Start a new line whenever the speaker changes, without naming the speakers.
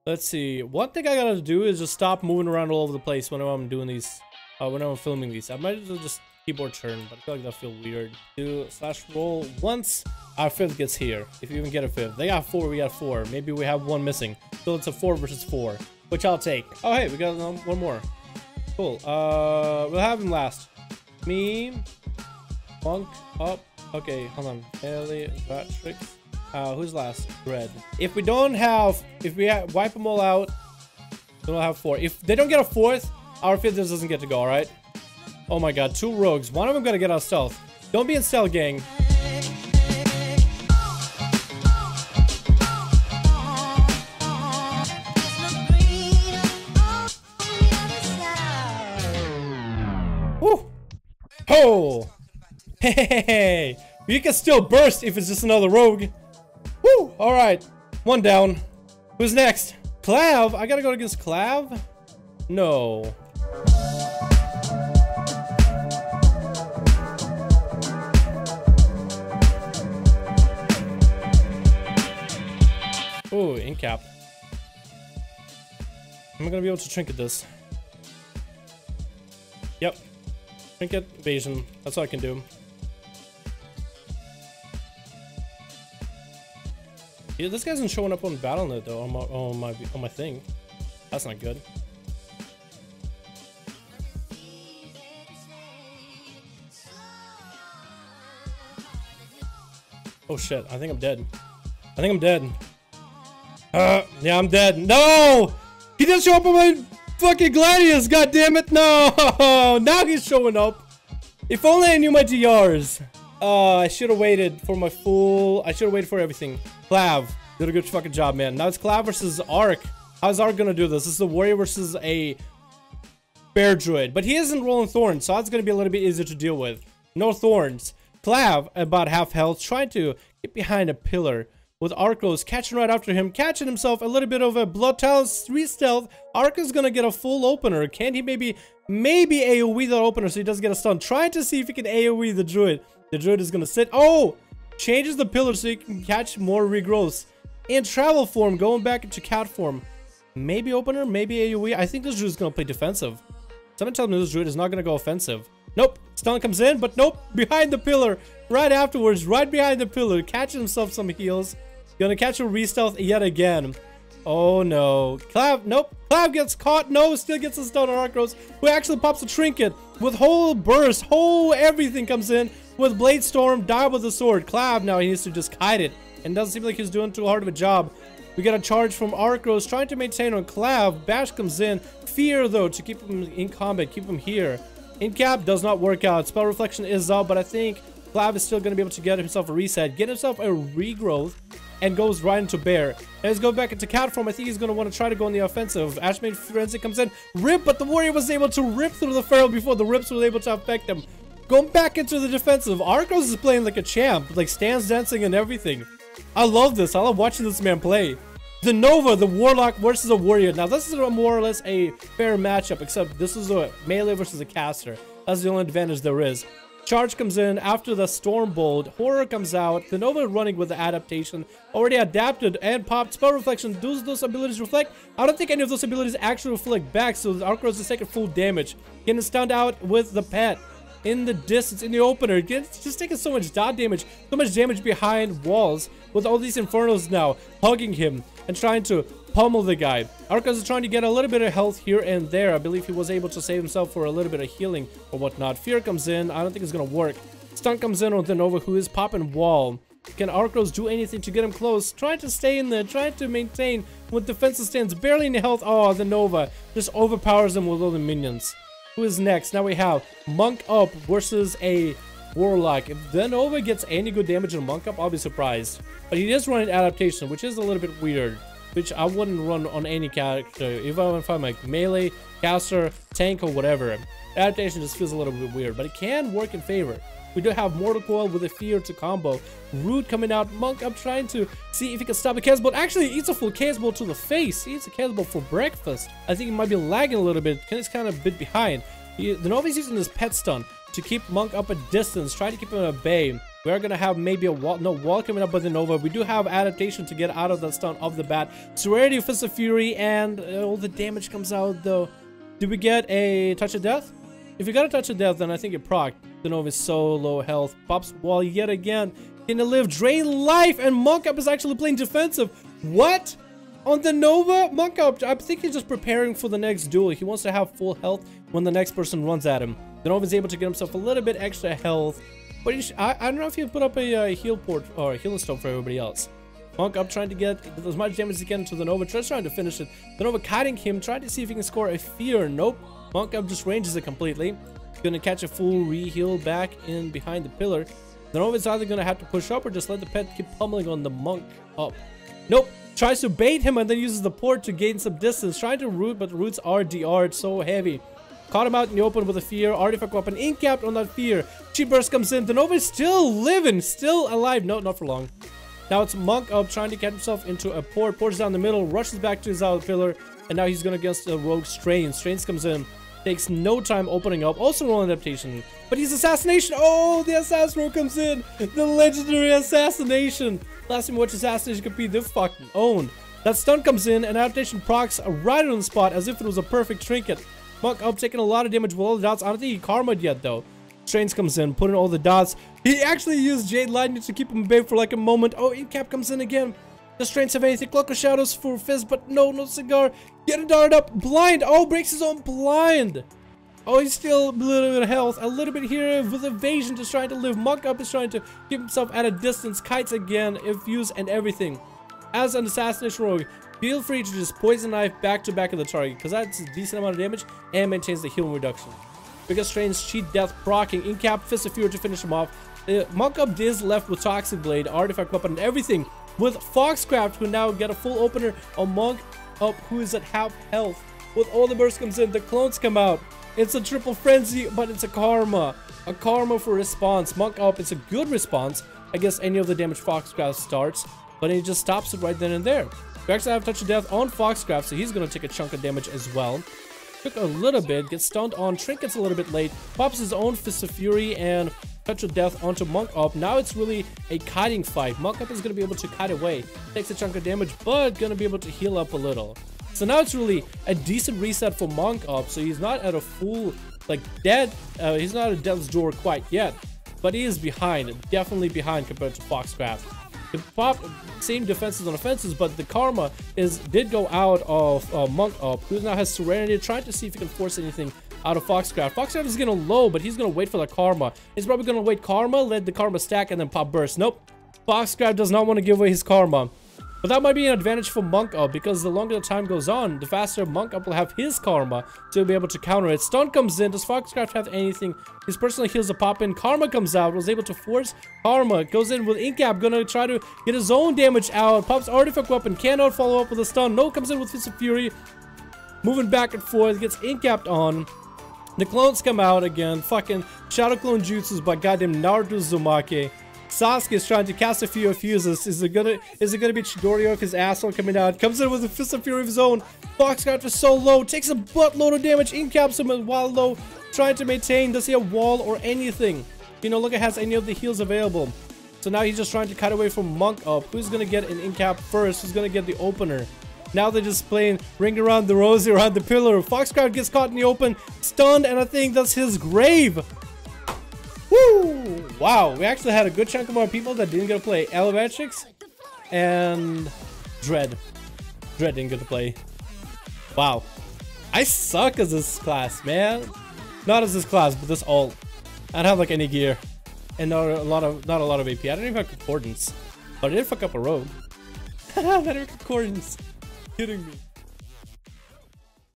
Let's see. One thing I gotta do is just stop moving around all over the place whenever I'm doing these. Whenever I'm filming these. I might as well just keyboard turn, but I feel like that'll feel weird. Do / roll once our 5th gets here. If you even get a 5th. They got 4, we got 4. Maybe we have 1 missing. So it's a 4 versus 4, which I'll take. Oh, hey, we got 1 more. Cool. We'll have him last. Me, Monk, up. Okay, hold on. Melee, tricks. Who's last? Red. If we don't have, wipe them all out, then we'll have 4. If they don't get a 4th, our 5th doesn't get to go, alright? Oh my god, 2 rogues. One of them gotta get out stealth. Don't be in stealth, gang. Woo! Oh! Hey! You can still burst if it's just another rogue. Woo! Alright. 1 down. Who's next? Clav? I gotta go against Clav? No. Oh, in cap. Am I gonna be able to trinket this? Yep. Trinket, evasion. That's all I can do. Yeah, this guy isn't showing up on BattleNet though, on my thing. That's not good. Oh shit, I think I'm dead. I think I'm dead. Yeah, I'm dead. No! He didn't show up on my fucking Gladius, goddammit! No! Now he's showing up. If only I knew my DRs. I should have waited for my full... I should have waited for everything. Clav did a good fucking job, man. Now it's Clav versus Ark. How's Ark gonna do this? This is a warrior versus a bear druid. But he isn't rolling thorns, so that's gonna be a little bit easier to deal with. No thorns. Clav, about half health, trying to get behind a pillar. With Arcos catching right after him, catching himself a little bit of a Blood Talents 3 stealth. Ark is gonna get a full opener. Can he maybe AoE that opener so he doesn't get a stun? Trying to see if he can AoE the druid. The druid is gonna sit. Oh! Changes the pillar so he can catch more regrowths. In travel form, going back into cat form. Maybe opener, maybe AoE. I think this druid is gonna play defensive. Someone tell me this druid is not gonna go offensive. Nope. Stun comes in, but nope. Behind the pillar. Right afterwards, right behind the pillar. Catching himself some heals. Gonna catch a re-stealth yet again. Oh no. Clav, nope. Clav gets caught. No, still gets a stun on Arcos, who actually pops a trinket with whole burst. Whole everything comes in with Blade Storm. Die with the sword. Clav now he needs to just kite it. And doesn't seem like he's doing too hard of a job. We get a charge from Arcos trying to maintain on Clav. Bash comes in. Fear though to keep him in combat. Keep him here. In cap does not work out. Spell Reflection is up, but I think Clav is still going to be able to get himself a reset. Get himself a regrowth. And goes right into bear. And let's go back into cat form. I think he's going to want to try to go on the offensive. Ashmade Frenzy comes in. Rip, but the warrior was able to rip through the feral before the rips were able to affect him. Going back into the defensive. Arcos is playing like a champ. Like stands dancing and everything. I love this. I love watching this man play. The Nova, the warlock versus a warrior. Now this is more or less a fair matchup. Except this is a melee versus a caster. That's the only advantage there is. Charge comes in after the Stormbolt. Horror comes out. The Nova running with the adaptation. Already adapted and popped. Spell Reflection. Do those abilities reflect? I don't think any of those abilities actually reflect back. So the Arcos is taking full damage. Getting stunned out with the pet. In the distance, in the opener. Just taking so much dot damage. So much damage behind walls. With all these Infernos now hugging him. And trying to pummel the guy. Arcos is trying to get a little bit of health here and there. I believe he was able to save himself for a little bit of healing or whatnot. Fear comes in. I don't think it's gonna work. Stun comes in on the Nova, who is popping wall. Can Arcos do anything to get him close? Trying to stay in there, trying to maintain with defensive stance, barely any health. Oh, the Nova just overpowers him with all the minions. Who is next? Now we have Monk Up versus a Warlock. If the Nova gets any good damage on Monk Up, I'll be surprised. But he is running adaptation, which is a little bit weird. Which I wouldn't run on any character. If I want to find like melee, caster, tank, or whatever. Adaptation just feels a little bit weird, but it can work in favor. We do have Mortal Coil with a Fear to combo. Root coming out. Monk Up trying to see if he can stop a Chaos Bolt. Actually, he eats a full Chaos Bolt to the face. He eats a Chaos Bolt for breakfast. I think he might be lagging a little bit. He's kind of a bit behind. The Nova's using his pet stun to keep Monk Up at distance, trying to keep him at bay. We're gonna have maybe a wall coming up with the Nova. We do have adaptation to get out of that stun of the bat. Serenity, Fist of Fury, and all the damage comes out though. Do we get a Touch of Death? If you got a Touch of Death, then I think it proc. The Nova is so low health. Pops wall yet again. Gonna live, drain life, and Monk Up is actually playing defensive. What? On the Nova? Monk Up, I think he's just preparing for the next duel. He wants to have full health when the next person runs at him. The Nova is able to get himself a little bit extra health. But I don't know if he'll put up a heal port or a healing stone for everybody else. Monk Up trying to get as much damage as he can to the Nova. Just trying to finish it. The Nova kiting him, trying to see if he can score a fear. Nope. Monk Up just ranges it completely. Gonna catch a full re-heal back in behind the pillar. The Nova is either gonna have to push up or just let the pet keep pummeling on the Monk Up. Nope. Tries to bait him and then uses the port to gain some distance. Trying to root, but the roots are DR'd so heavy. Caught him out in the open with a fear. Artifact weapon incapped on that fear. Chi burst comes in. The Nova is still living, still alive. No, not for long. Now it's Monk Up trying to get himself into a port. Ports down the middle, rushes back to his outer pillar, and now he's gonna against the rogue Strains. Strains comes in, takes no time opening up. Also rolling adaptation, but he's assassination. Oh, the Assassination Rogue comes in. The legendary assassination. Last time we watched assassination compete, they're fucking owned. That stun comes in, and adaptation procs right on the spot as if it was a perfect trinket. Monk Up taking a lot of damage with all the dots. I don't think he karma'd yet though. Strains comes in, putting all the dots. He actually used Jade Lightning to keep him at bay for like a moment. Oh, Incap comes in again. The Strains have anything. Cloak of Shadows for Fizz, but no cigar. Get it darted up. Blind. Oh, breaks his own blind. Oh, he's still a little bit of health. A little bit here with evasion, just trying to live. Monk Up is trying to keep himself at a distance. Kites again, infuse and everything. As an Assassination Rogue, feel free to just poison knife back to back of the target, because that's a decent amount of damage and maintains the healing reduction. Because Strains cheat death proccing, incap Fist of Fury to finish him off. Monk Up is left with Toxic Blade, Artifact Weapon, and everything. With Foxcraft, who now get a full opener on Monk Up, who is at half health. With all the bursts comes in, the clones come out. It's a triple frenzy, but it's a karma. A karma for response. Monk Up, it's a good response against any of the damage Foxcraft starts, but he just stops it right then and there. We actually have Touch of Death on Foxcraft, so he's going to take a chunk of damage as well. Took a little bit, gets stunned on Trinkets a little bit late, pops his own Fist of Fury and Touch of Death onto Monk Up. Now it's really a kiting fight. Monk Up is going to be able to kite away. Takes a chunk of damage, but going to be able to heal up a little. So now it's really a decent reset for Monk Up, so he's not at a full, like, dead, he's not at death's door quite yet, but he is behind, definitely behind compared to Foxcraft. The pop same defenses on offenses, but the karma did go out of Monk Up, who now has Serenity, trying to see if he can force anything out of Foxcraft. Foxcraft is getting low, but he's gonna wait for the karma. He's probably gonna wait karma, let the karma stack, and then pop burst. Nope, Foxcraft does not want to give away his karma. But that might be an advantage for Monk Up, because the longer the time goes on, the faster Monk Up will have his karma to be able to counter it. Stun comes in. Does Foxcraft have anything? His personal heals a pop in. Karma comes out. Was able to force karma. Goes in with Incap. Gonna try to get his own damage out. Pops Artifact Weapon. Cannot follow up with a stun. No, comes in with Fist of Fury. Moving back and forth. Gets Incapped on. The clones come out again. Fucking Shadow Clone Jutsus by goddamn Naruto Uzumaki. Sasuke is trying to cast a few fuses. Is it gonna be Chidori of his asshole coming out? Comes in with a Fist of Fury of his own. Foxcraft is so low, takes a buttload of damage, incaps him while low, trying to maintain. Does he have wall or anything? You know, look, it has any of the heals available. So now he's just trying to cut away from Monk Up. Who's gonna get an incap first? Who's gonna get the opener? Now they're just playing Ring Around the Rosie around the pillar. Foxcraft gets caught in the open, stunned, and I think that's his grave. Woo! Wow, we actually had a good chunk of our people that didn't get to play. Elevatrix and Dread. Dread didn't get to play. Wow. I suck as this class, man. Not as this class, but this ult. I don't have like any gear. And not a lot of AP. I don't even have concordance. But I did fuck up a rogue. Better concordance. Kidding me.